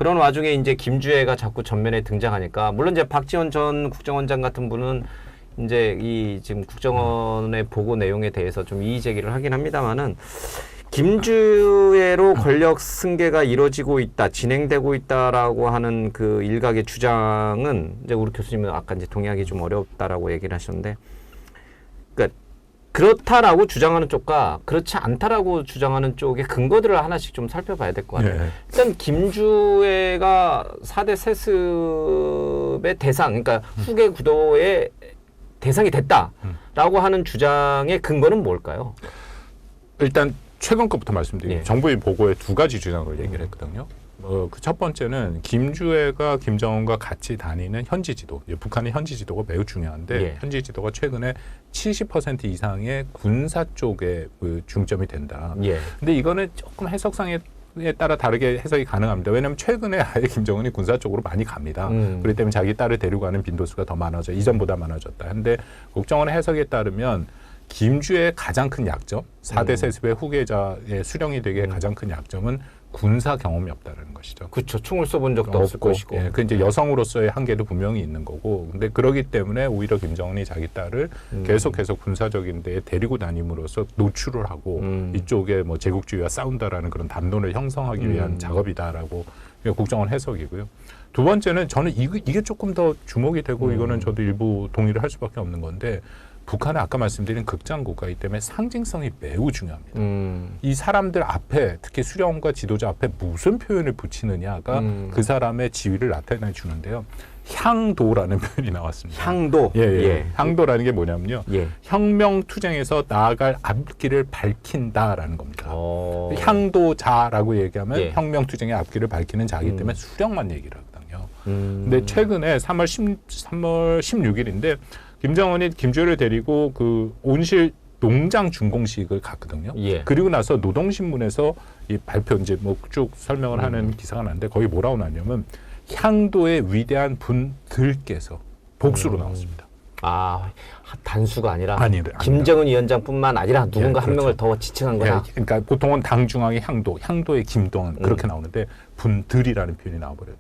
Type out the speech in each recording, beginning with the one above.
그런 와중에 이제 김주애가 자꾸 전면에 등장하니까 물론 이제 박지원 전 국정원장 같은 분은 이제 이 지금 국정원의 보고 내용에 대해서 좀 이의 제기를 하긴 합니다만은 김주애로 권력 승계가 이루어지고 있다, 진행되고 있다라고 하는 그 일각의 주장은 이제 우리 교수님은 아까 이제 동의하기 좀 어렵다라고 얘기를 하셨는데, 그러니까 그렇다라고 주장하는 쪽과 그렇지 않다라고 주장하는 쪽의 근거들을 하나씩 좀 살펴봐야 될 것 같아요. 네. 일단 김주애가 4대 세습의 대상, 그러니까 후계 구도의 대상이 됐다라고 하는 주장의 근거는 뭘까요? 일단 최근 것부터 말씀드리면 예. 정부의 보고에 두 가지 주장을 얘기를 했거든요. 그 첫 번째는 김주애가 김정은과 같이 다니는 현지 지도, 북한의 현지 지도가 매우 중요한데 예. 현지 지도가 최근에 70% 이상의 군사 쪽에 그 중점이 된다. 예. 근데 이거는 조금 해석상에 따라 다르게 해석이 가능합니다. 왜냐하면 최근에 아예 김정은이 군사 쪽으로 많이 갑니다. 그렇기 때문에 자기 딸을 데리고 가는 빈도수가 더 많아져, 이전보다 많아졌다. 근데 국정원의 해석에 따르면 김주애의 가장 큰 약점, 4대 세습의 후계자의 수령이 되기에 가장 큰 약점은 군사 경험이 없다는 것이죠. 그렇죠. 총을 쏘본 적도 없을 것이고. 예, 그 이제 여성으로서의 한계도 분명히 있는 거고. 근데 그러기 때문에 오히려 김정은이 자기 딸을 계속해서 군사적인 데에 데리고 다님으로써 노출을 하고 이쪽에 뭐 제국주의와 싸운다라는 그런 담론을 형성하기 위한 작업이다라고 국정원 해석이고요. 두 번째는 저는 이게 조금 더 주목이 되고 이거는 저도 일부 동의를 할 수밖에 없는 건데, 북한은 아까 말씀드린 극장국가이기 때문에 상징성이 매우 중요합니다. 이 사람들 앞에, 특히 수령과 지도자 앞에 무슨 표현을 붙이느냐가 그 사람의 지위를 나타내 주는데요. 향도라는 표현이 나왔습니다. 향도? 예, 예. 예. 향도라는 게 뭐냐면요. 예. 혁명투쟁에서 나아갈 앞길을 밝힌다라는 겁니다. 향도자라고 얘기하면 예. 혁명투쟁의 앞길을 밝히는 자이기 때문에 수령만 얘기를 하거든요. 근데 최근에 3월 16일인데 김정은이 김주애를 데리고 그 온실 농장 준공식을 갔거든요. 예. 그리고 나서 노동신문에서 이 발표 이제 뭐 쭉 설명을 하는 기사가 나는데 거기 뭐라고 나냐면 향도의 위대한 분들께서 복수로 나왔습니다. 아, 단수가 아니라 아니다. 김정은 위원장뿐만 아니라 누군가 예, 한 명을 그렇죠. 더 지칭한 거다. 예, 그러니까 보통은 당중앙의 향도의 김동은 그렇게 나오는데 분들이라는 표현이 나와버려요.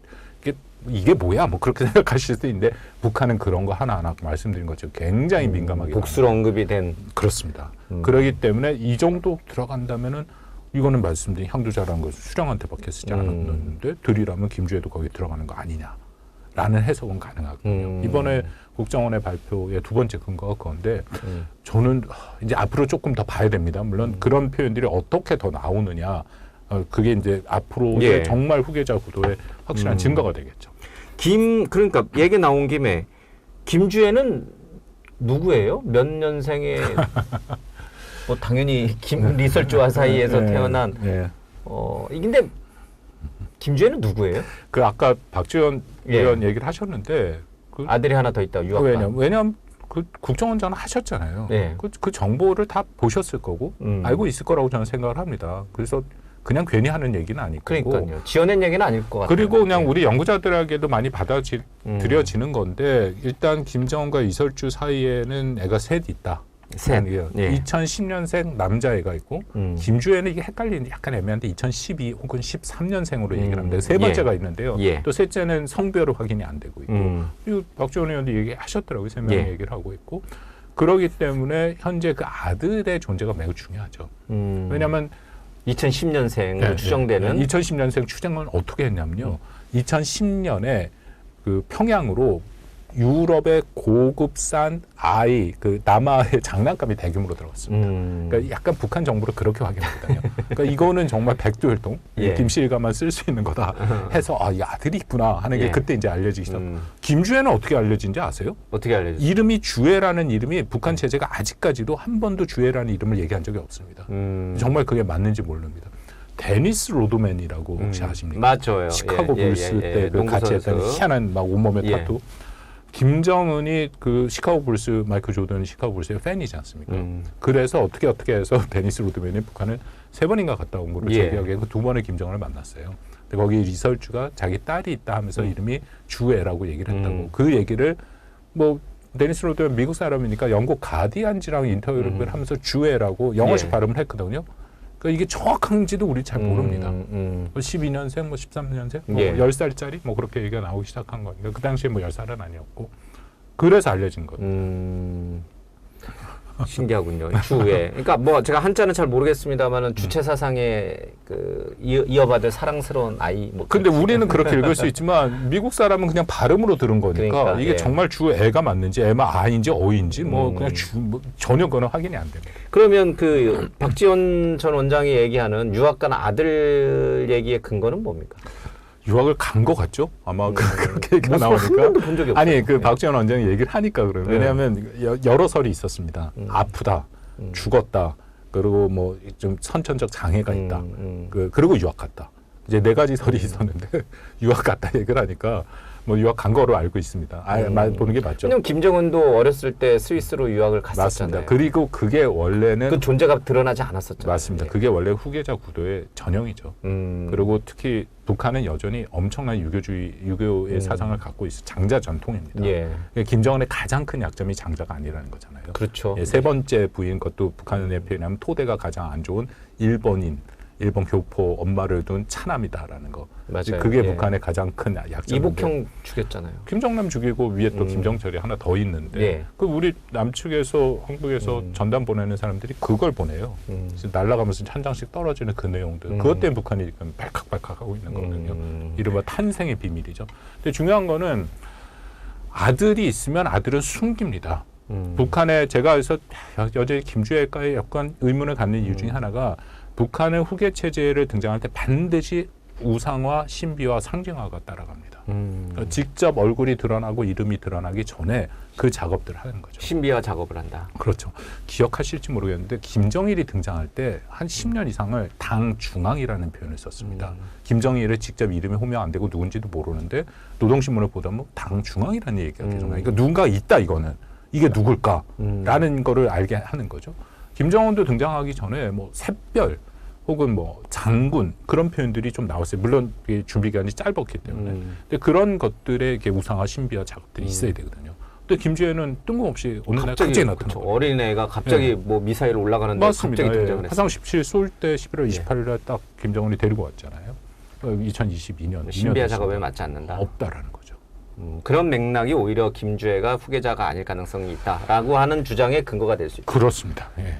이게 뭐야? 뭐 그렇게 생각하실 수도 있는데 북한은 그런 거 하나하나 말씀드린 것처럼 굉장히 민감하게 복수로 언급이 된. 그렇습니다. 그렇기 때문에 이 정도 들어간다면은 이거는 말씀드린 향도자라는 것을 수령한테밖에 쓰지 않았는데 들이라면 김주애도 거기 들어가는 거 아니냐라는 해석은 가능하거든요. 이번에 국정원의 발표의 두 번째 근거가 그건데 저는 이제 앞으로 조금 더 봐야 됩니다. 물론 그런 표현들이 어떻게 더 나오느냐, 그게 이제 앞으로의 예. 정말 후계자 구도의 확실한 증거가 되겠죠. 그러니까 얘기 나온 김에 김주애는 누구예요? 몇 년생의 뭐 당연히 리설주와 사이에서 태어난. 근데 김주애는 누구예요? 그 아까 박지원 의원 얘기를 하셨는데 그 아들이 하나 더 있다. 유학간. 왜냐면 그 국정원장은 하셨잖아요. 네. 그 정보를 다 보셨을 거고 알고 있을 거라고 저는 생각을 합니다. 그래서 그냥 괜히 하는 얘기는 아닐 거고. 그러니까요. 지어낸 얘기는 아닐 것 같아요. 그리고 그냥 우리 연구자들에게도 많이 받아들여지는 건데 일단 김정은과 이설주 사이에는 애가 셋 있다. 셋. 예. 2010년생 남자애가 있고 김주애는 이게 헷갈리는데 약간 애매한데 2012 혹은 13년생으로 얘기를 합니다. 세 번째가 있는데요. 또 셋째는 성별을 확인이 안 되고 있고 그리고 박지원 의원도 얘기하셨더라고요. 세 명의 얘기를 하고 있고 그러기 때문에 현재 그 아들의 존재가 매우 중요하죠. 왜냐하면 2010년생으로 추정되는 2010년생 추정은 어떻게 했냐면요. 2010년에 그 평양으로 유럽의 고급산 아이 그 남아의 장난감이 대규모로 들어갔습니다. 그러니까 약간 북한 정부를 그렇게 확인했거든요. 그러니까 이거는 정말 백두혈통, 김씨일가만 쓸 수 있는 거다 해서 이 아들이 있구나 하는 게 그때 이제 알려지기 시작합니다. 김주애는 어떻게 알려진지 아세요? 어떻게 알려졌어요? 이름이 주애라는 이름이 북한 체제가 아직까지도 한 번도 주애라는 이름을 얘기한 적이 없습니다. 정말 그게 맞는지 모릅니다. 데니스 로드맨이라고 혹시 아십니까? 맞아요. 시카고 불스 때 그 같이 했던 희한한 막 온몸에 타투. 김정은이 그 시카고 불스, 마이클 조던 시카고 불스의 팬이지 않습니까? 그래서 어떻게 해서 데니스 로드맨이 북한을 3번인가 갔다 온 걸로 제기하게 그 2번의 김정은을 만났어요. 근데 거기 리설주가 자기 딸이 있다 하면서 이름이 주애라고 얘기를 했다고. 그 얘기를 뭐 데니스 로드맨 미국 사람이니까 영국 가디언지랑 인터뷰를 하면서 주애라고 영어식 발음을 했거든요. 그러니까 이게 정확한지도 우리 잘 모릅니다. 12년생, 뭐 13년생, 뭐 예. 10살짜리 뭐 그렇게 얘기가 나오기 시작한 거니까 그 당시에 뭐 10살은 아니었고 그래서 알려진 거예요. 신기하군요. 주에. 그러니까 뭐 제가 한자는 잘 모르겠습니다만은 주체 사상에 그 이어받을 사랑스러운 아이. 뭐 근데 우리는 그렇게 읽을 수 있지만 미국 사람은 그냥 발음으로 들은 거니까 그러니까, 이게 예. 정말 주 애가 맞는지 애가 아인지 어인지 뭐 그냥 뭐 전혀 그건 확인이 안 됩니다. 그러면 그 박지원 전 원장이 얘기하는 유학 간 아들 얘기의 근거는 뭡니까? 유학을 간 거 같죠? 아마 그렇게 얘기가 한 번도 나오니까. 본 적이 없어요. 아니 그 네. 박지원 원장이 얘기를 하니까 그래요. 왜냐하면 여러 설이 있었습니다. 아프다, 죽었다, 그리고 뭐 좀 선천적 장애가 있다. 그리고 유학 갔다. 이제 4가지 설이 있었는데 유학 갔다 얘기를 하니까 뭐 유학 간 거로 알고 있습니다. 말 보는 게 맞죠. 왜냐면 김정은도 어렸을 때 스위스로 유학을 갔었잖아요. 맞습니다. 그리고 그게 원래는 그 존재가 드러나지 않았었잖아요. 맞습니다. 예. 그게 원래 후계자 구도의 전형이죠. 그리고 특히 북한은 여전히 엄청난 유교의 사상을 갖고 있어 장자 전통입니다. 예. 김정은의 가장 큰 약점이 장자가 아니라는 거잖아요. 그렇죠. 세 번째 부인 것도 북한의 표현하면 토대가 가장 안 좋은 일본 교포 엄마를 둔 차남이다라는 거. 맞아요. 그게 예. 북한의 가장 큰 약점인데. 이복형 죽였잖아요. 김정남 죽이고 위에 또 김정철이 하나 더 있는데 예. 그 우리 남측에서 한국에서 전단 보내는 사람들이 그걸 보내요. 그래서 날아가면서 한 장씩 떨어지는 그 내용들. 그것 때문에 북한이 지금 발칵발칵 하고 있는 거거든요. 이른바 탄생의 비밀이죠. 근데 중요한 거는 아들이 있으면 아들은 숨깁니다. 북한에 제가 그래서 여전히 김주애과에 약간 의문을 갖는 이유 중에 하나가 북한은 후계 체제를 등장할 때 반드시 우상화, 신비화, 상징화가 따라갑니다. 그러니까 직접 얼굴이 드러나고 이름이 드러나기 전에 그 작업들을 하는 거죠. 신비화 작업을 한다. 그렇죠. 기억하실지 모르겠는데 김정일이 등장할 때 한 10년 이상을 당 중앙이라는 표현을 썼습니다. 김정일을 직접 이름이 호명 안 되고 누군지도 모르는데 노동신문을 보다 보면 당 중앙이라는 얘기가 계속 나요. 그러니까 누군가 있다 이거는. 이게 누굴까라는 거를 알게 하는 거죠. 김정은도 등장하기 전에 뭐 샛별 혹은 뭐 장군 그런 표현들이 좀 나왔어요. 물론 준비 기간이 짧았기 때문에. 근데 그런 것들의 이렇게 우상화 신비화 작업들이 있어야 되거든요. 근데 김주애는 뜬금없이 어느 날 갑자기 나타난 거예요. 어린애가 갑자기 예. 뭐 미사일 올라가는데 맞습니다. 갑자기 예. 등장을 했어요. 화성 17 쏠 때 11월 28일 날 딱 김정은이 데리고 왔잖아요. 2022년. 신비화 작업에 맞지 않는다. 없다라는 거죠. 그런 맥락이 오히려 김주애가 후계자가 아닐 가능성이 있다라고 하는 주장의 근거가 될 수 있다. 그렇습니다. 예.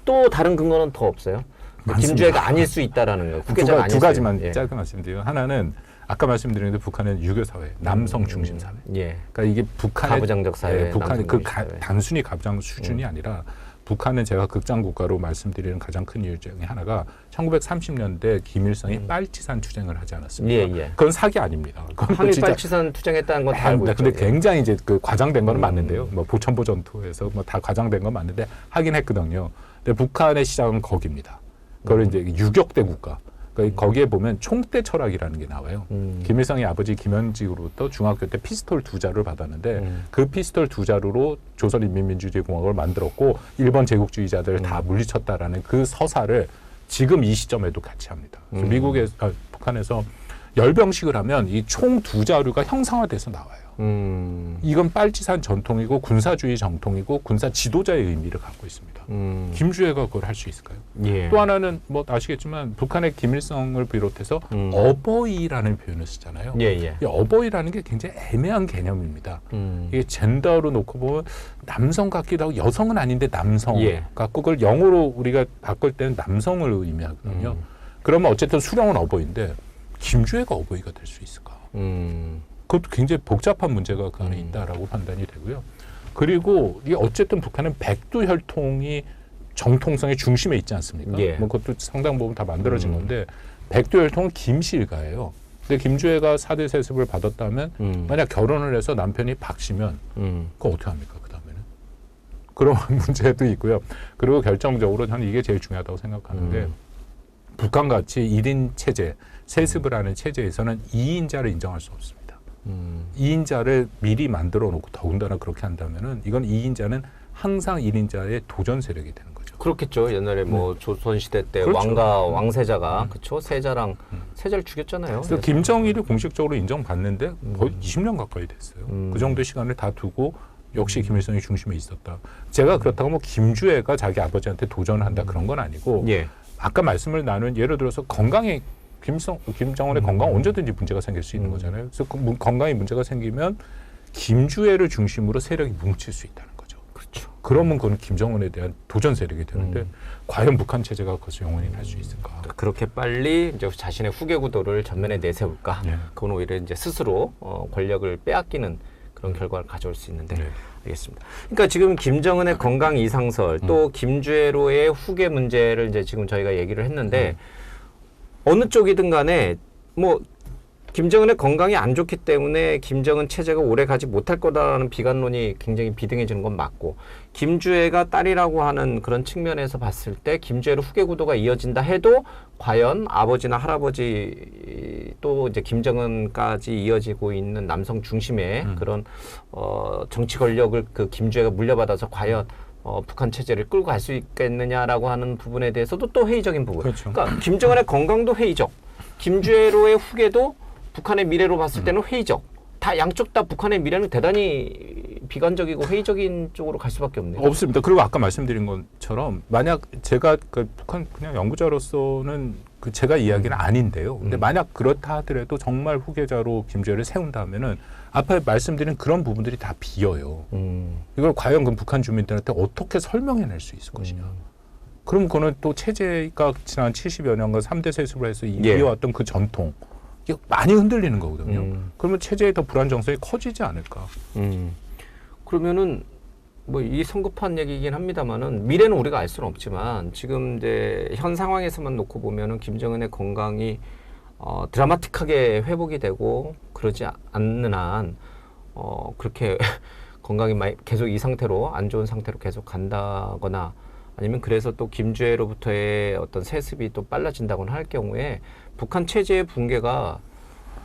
또 다른 근거는 더 없어요? 많습니다. 김주애가 아닐 수 있다라는 거예요. 후계자가 아닐 두 가지만 수. 예. 짧게 말씀드리면 하나는 아까 말씀드린 대로 북한은 유교 사회, 남성 중심 사회. 예. 그러니까 이게 북한의 가부장적 사회, 북한이 남성 중심 사회. 단순히 가부장 수준이 아니라 북한은 제가 극장 국가로 말씀드리는 가장 큰 이유 중에 하나가 1930년대 김일성이 빨치산 투쟁을 하지 않았습니까? 예, 예. 그건 사기 아닙니다. 그건 항일 진짜 빨치산 투쟁했다는 건 다 알고 있죠. 근데 굉장히 이제 그 과장된 건 맞는데요. 뭐 보천보 전투에서 뭐 다 과장된 건 맞는데 하긴 했거든요. 근데 북한의 시작은 거기입니다. 그걸 이제 유격대 국가. 그러니까 거기에 보면 총대 철학이라는 게 나와요. 김일성의 아버지 김현직으로부터 중학교 때 피스톨 2자루를 받았는데 그 피스톨 2자루로 조선인민민주주의공화국을 만들었고 일본 제국주의자들을 다 물리쳤다라는 그 서사를 지금 이 시점에도 같이 합니다. 그래서 북한에서 열병식을 하면 이 총 2자루가 형상화돼서 나와요. 이건 빨치산 전통이고 군사주의 정통이고 군사 지도자의 의미를 갖고 있습니다. 김주애가 그걸 할 수 있을까요? 예. 또 하나는 뭐 아시겠지만 북한의 김일성을 비롯해서 어버이라는 표현을 쓰잖아요. 예, 예. 이 어버이라는 게 굉장히 애매한 개념입니다. 이게 젠더로 놓고 보면 남성 같기도 하고 여성은 아닌데 남성 예. 갖고 그걸 영어로 우리가 바꿀 때는 남성을 의미하거든요. 그러면 어쨌든 수령은 어버이인데 김주애가 어버이가 될 수 있을까? 그것도 굉장히 복잡한 문제가 그 안에 있다라고 판단이 되고요. 그리고 이게 어쨌든 북한은 백두 혈통이 정통성의 중심에 있지 않습니까? 예. 뭐 그것도 상당 부분 다 만들어진 건데 백두 혈통은 김씨일가예요. 근데 김주애가 4대 세습을 받았다면 만약 결혼을 해서 남편이 박씨면 그거 어떻게 합니까? 그 다음에는 그런 문제도 있고요. 그리고 결정적으로 저는 이게 제일 중요하다고 생각하는데 북한같이 1인 체제, 세습을 하는 체제에서는 2인자를 인정할 수 없습니다. 2인자를 미리 만들어 놓고 더군다나 그렇게 한다면은 이건 2인자는 항상 1인자의 도전 세력이 되는 거죠. 그렇겠죠. 옛날에 뭐 조선시대 때 그렇죠. 왕과 왕세자가 그쵸 세자를 죽였잖아요. 그래서 김정일이 공식적으로 인정받는데 거의 20년 가까이 됐어요. 그 정도의 시간을 다 두고 역시 김일성이 중심에 있었다. 제가 그렇다고 뭐 김주애가 자기 아버지한테 도전을 한다 그런 건 아니고 예. 아까 말씀을 나눈 예를 들어서 건강에 김정은의 건강 언제든지 문제가 생길 수 있는 거잖아요. 그래서 건강에 문제가 생기면 김주애를 중심으로 세력이 뭉칠 수 있다는 거죠. 그렇죠. 그러면 그건 김정은에 대한 도전 세력이 되는데 과연 북한 체제가 거기서 영원히 갈 수 있을까? 그렇게 빨리 이제 자신의 후계 구도를 전면에 내세울까? 네. 그건 오히려 이제 스스로 권력을 빼앗기는 그런 결과를 가져올 수 있는데. 네. 알겠습니다. 그러니까 지금 김정은의 건강 이상설 또 김주애로의 후계 문제를 이제 지금 저희가 얘기를 했는데 어느 쪽이든 간에 뭐 김정은의 건강이 안 좋기 때문에 김정은 체제가 오래 가지 못할 거다라는 비관론이 굉장히 비등해지는 건 맞고 김주애가 딸이라고 하는 그런 측면에서 봤을 때 김주애로 후계 구도가 이어진다 해도 과연 아버지나 할아버지 또 이제 김정은까지 이어지고 있는 남성 중심의 그런 정치 권력을 그 김주애가 물려받아서 과연 북한 체제를 끌고 갈 수 있겠느냐라고 하는 부분에 대해서도 또 회의적인 부분. 그렇죠. 그러니까 김정은의 건강도 회의적, 김주애로의 후계도 북한의 미래로 봤을 때는 회의적. 다 양쪽 다 북한의 미래는 대단히 비관적이고 회의적인 쪽으로 갈 수밖에 없네요. 없습니다. 그리고 아까 말씀드린 것처럼 만약 제가 그 북한 그냥 연구자로서는 그 제가 이야기는 아닌데요. 근데 만약 그렇다 하더라도 정말 후계자로 김주애를 세운다면은 앞에 말씀드린 그런 부분들이 다 비어요. 이걸 과연 그 북한 주민들한테 어떻게 설명해낼 수 있을 것이냐. 그럼 그거는 또 체제가 지난 70여 년간 3대 세습을 해서 이어왔던 그 전통 이게 많이 흔들리는 거거든요. 그러면 체제의 더 불안 정성이 커지지 않을까. 그러면은 뭐 이 성급한 얘기이긴 합니다만은 미래는 우리가 알 수는 없지만 지금 이제 현 상황에서만 놓고 보면은 김정은의 건강이 드라마틱하게 회복이 되고 그러지 않는 한 그렇게 건강이 계속 이 상태로 안 좋은 상태로 계속 간다거나 아니면 그래서 또 김주애로부터의 어떤 세습이 또 빨라진다거나 할 경우에 북한 체제의 붕괴가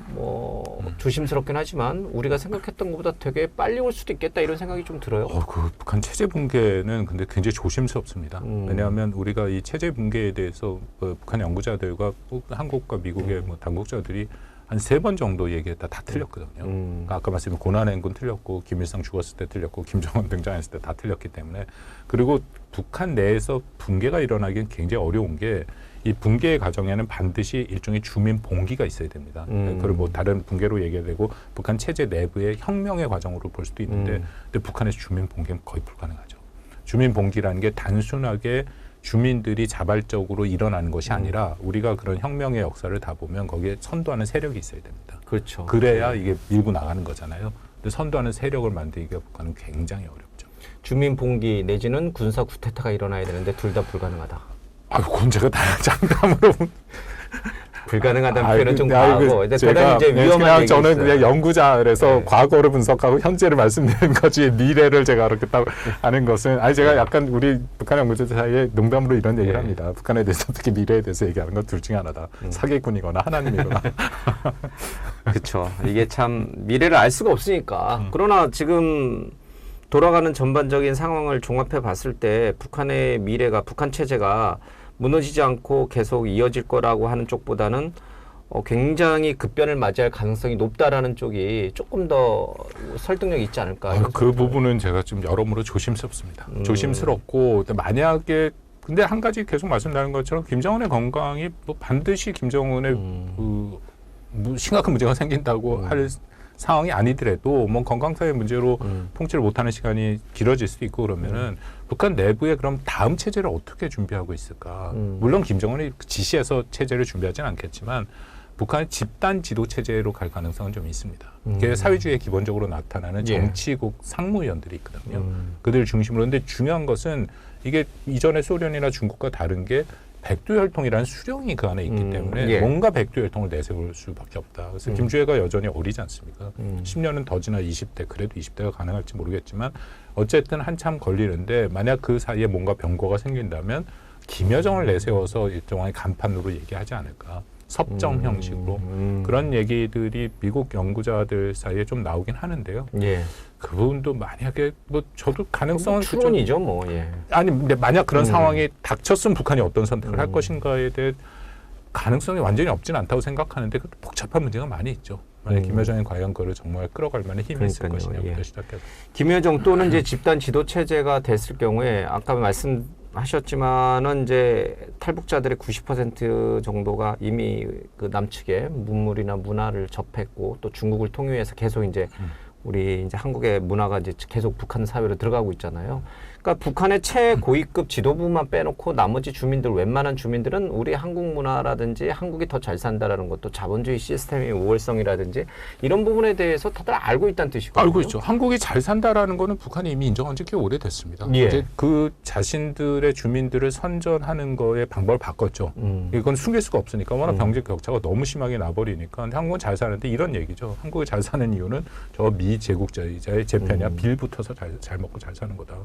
뭐 조심스럽긴 하지만 우리가 생각했던 것보다 되게 빨리 올 수도 있겠다 이런 생각이 좀 들어요. 그 북한 체제 붕괴는 근데 굉장히 조심스럽습니다. 왜냐하면 우리가 이 체제 붕괴에 대해서 북한 연구자들과 한국과 미국의 뭐 당국자들이 한 3번 정도 얘기했다 다 틀렸거든요. 그러니까 아까 말씀드린 고난행군 틀렸고 김일성 죽었을 때 틀렸고 김정은 등장했을 때 다 틀렸기 때문에 그리고 북한 내에서 붕괴가 일어나기는 굉장히 어려운 게 이 붕괴의 과정에는 반드시 일종의 주민 봉기가 있어야 됩니다. 그걸 뭐 다른 붕괴로 얘기되고 북한 체제 내부의 혁명의 과정으로 볼 수도 있는데 근데 북한에서 주민 봉기는 거의 불가능하죠. 주민 봉기라는 게 단순하게 주민들이 자발적으로 일어나는 것이 아니라 우리가 그런 혁명의 역사를 다 보면 거기에 선도하는 세력이 있어야 됩니다. 그렇죠. 그래야 이게 밀고 나가는 거잖아요. 근데 선도하는 세력을 만들기가 북한은 굉장히 어렵죠. 주민 봉기 내지는 군사 쿠데타가 일어나야 되는데 둘 다 불가능하다. 그건 제가 다 장담으로 불가능하다는 표현은 좀 과하고 대단히 이제 위험한 얘기 저는 있어요. 그냥 연구자라서 과거를 분석하고 현재를 말씀드리는 거지 미래를 제가 그렇게 딱 하는 것은 제가 약간 우리 북한 연구자들 사이에 농담으로 이런 얘기를 합니다. 북한에 대해서 특히 미래에 대해서 얘기하는 건 둘 중에 하나다. 사기꾼이거나 하나님이거나. 그렇죠. 이게 참 미래를 알 수가 없으니까. 그러나 지금 돌아가는 전반적인 상황을 종합해 봤을 때 북한의 미래가 북한 체제가 무너지지 않고 계속 이어질 거라고 하는 쪽보다는 굉장히 급변을 맞이할 가능성이 높다라는 쪽이 조금 더 설득력이 있지 않을까. 그 부분은 제가 좀 여러모로 조심스럽습니다. 조심스럽고 만약에 근데 한 가지 계속 말씀드린 것처럼 김정은의 건강이 뭐 반드시 김정은의 뭐 심각한 문제가 생긴다고 할 상황이 아니더라도 뭐 건강상의 문제로 통치를 못하는 시간이 길어질 수도 있고 그러면은 북한 내부에 그럼 다음 체제를 어떻게 준비하고 있을까? 물론 김정은이 지시해서 체제를 준비하지는 않겠지만 북한의 집단 지도 체제로 갈 가능성은 좀 있습니다. 그게 사회주의에 기본적으로 나타나는 정치국 상무위원들이 있거든요. 그들 중심으로. 근데 중요한 것은 이게 이전에 소련이나 중국과 다른 게 백두혈통이라는 수령이 그 안에 있기 때문에 뭔가 백두혈통을 내세울 수밖에 없다. 그래서 김주애가 여전히 어리지 않습니까? 10년은 더 지나 20대, 그래도 20대가 가능할지 모르겠지만 어쨌든 한참 걸리는데 만약 그 사이에 뭔가 변고가 생긴다면 김여정을 내세워서 일종의 간판으로 얘기하지 않을까. 섭정 형식으로 그런 얘기들이 미국 연구자들 사이에 좀 나오긴 하는데요. 그 부분도 만약에 뭐 저도 가능성은 추론이죠, 뭐. 아니 근데 만약 그런 상황이 닥쳤으면 북한이 어떤 선택을 할 것인가에 대해 가능성이 완전히 없지는 않다고 생각하는데 복잡한 문제가 많이 있죠. 만약 김여정이 과연 그걸 정말 끌어갈 만한 힘이 있을 것이냐부터 시작해서 김여정 또는 이제 집단 지도 체제가 됐을 경우에 아까 하셨지만은 이제 탈북자들의 90% 정도가 이미 그 남측의 문물이나 문화를 접했고 또 중국을 통유해서 계속 이제 우리 이제 한국의 문화가 이제 계속 북한 사회로 들어가고 있잖아요. 그러니까 북한의 최고위급 지도부만 빼놓고 나머지 주민들, 웬만한 주민들은 우리 한국 문화라든지 한국이 더 잘 산다라는 것도 자본주의 시스템의 우월성이라든지 이런 부분에 대해서 다들 알고 있다는 뜻이거든요. 알고 있죠. 한국이 잘 산다라는 거는 북한이 이미 인정한 지 꽤 오래됐습니다. 예. 이제 그 자신들의 주민들을 선전하는 거에 방법을 바꿨죠. 이건 숨길 수가 없으니까 워낙 병직 격차가 너무 심하게 나버리니까 근데 한국은 잘 사는데 이런 얘기죠. 한국이 잘 사는 이유는 저 미제국주의자의 재편이야. 빌 붙어서 잘 먹고 잘 사는 거다.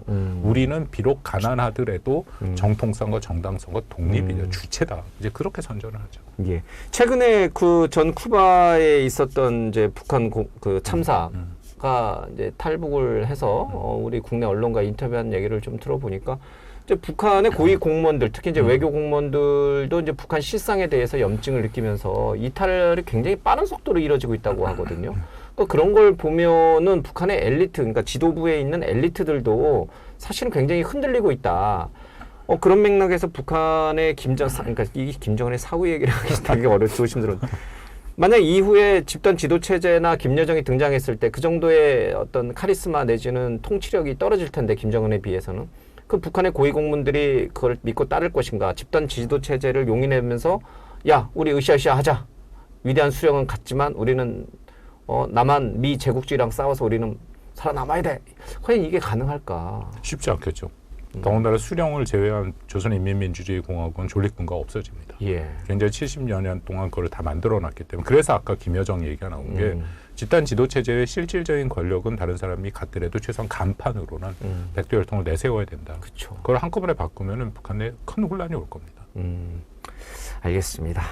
우리는 비록 가난하더라도 정통성과 정당성과 독립이죠. 주체다. 이제 그렇게 선전을 하죠. 예. 최근에 그 전 쿠바에 있었던 이제 북한 그 참사가 이제 탈북을 해서 우리 국내 언론과 인터뷰한 얘기를 좀 들어보니까 이제 북한의 고위 공무원들, 특히 이제 외교 공무원들도 이제 북한 실상에 대해서 염증을 느끼면서 이탈이 굉장히 빠른 속도로 이뤄지고 있다고 하거든요. 그러니까 그런 걸 보면은 북한의 엘리트, 그러니까 지도부에 있는 엘리트들도 사실은 굉장히 흔들리고 있다. 그런 맥락에서 북한의 그러니까 이 김정은의 사후 얘기를 하기 되게 조심스러운. 만약 이후에 집단 지도 체제나 김여정이 등장했을 때 그 정도의 어떤 카리스마 내지는 통치력이 떨어질 텐데 김정은에 비해서는 그 북한의 고위 공무원들이 그걸 믿고 따를 것인가? 집단 지도 체제를 용인하면서 야, 우리 으쌰으쌰 하자. 위대한 수령은 같지만 우리는 남한 미 제국주의랑 싸워서 우리는 살아남아야 돼. 과연 이게 가능할까? 쉽지 않겠죠. 더군다나 수령을 제외한 조선인민민주주의공화국은 존립군가 없어집니다. 예. 굉장히 70여 년 동안 그걸 다 만들어놨기 때문에 그래서 아까 김여정 얘기가 나온 게 집단 지도체제의 실질적인 권력은 다른 사람이 갖더라도 최소한 간판으로는 백두혈통을 내세워야 된다. 그쵸. 그걸 한꺼번에 바꾸면 북한에 큰 혼란이 올 겁니다. 알겠습니다.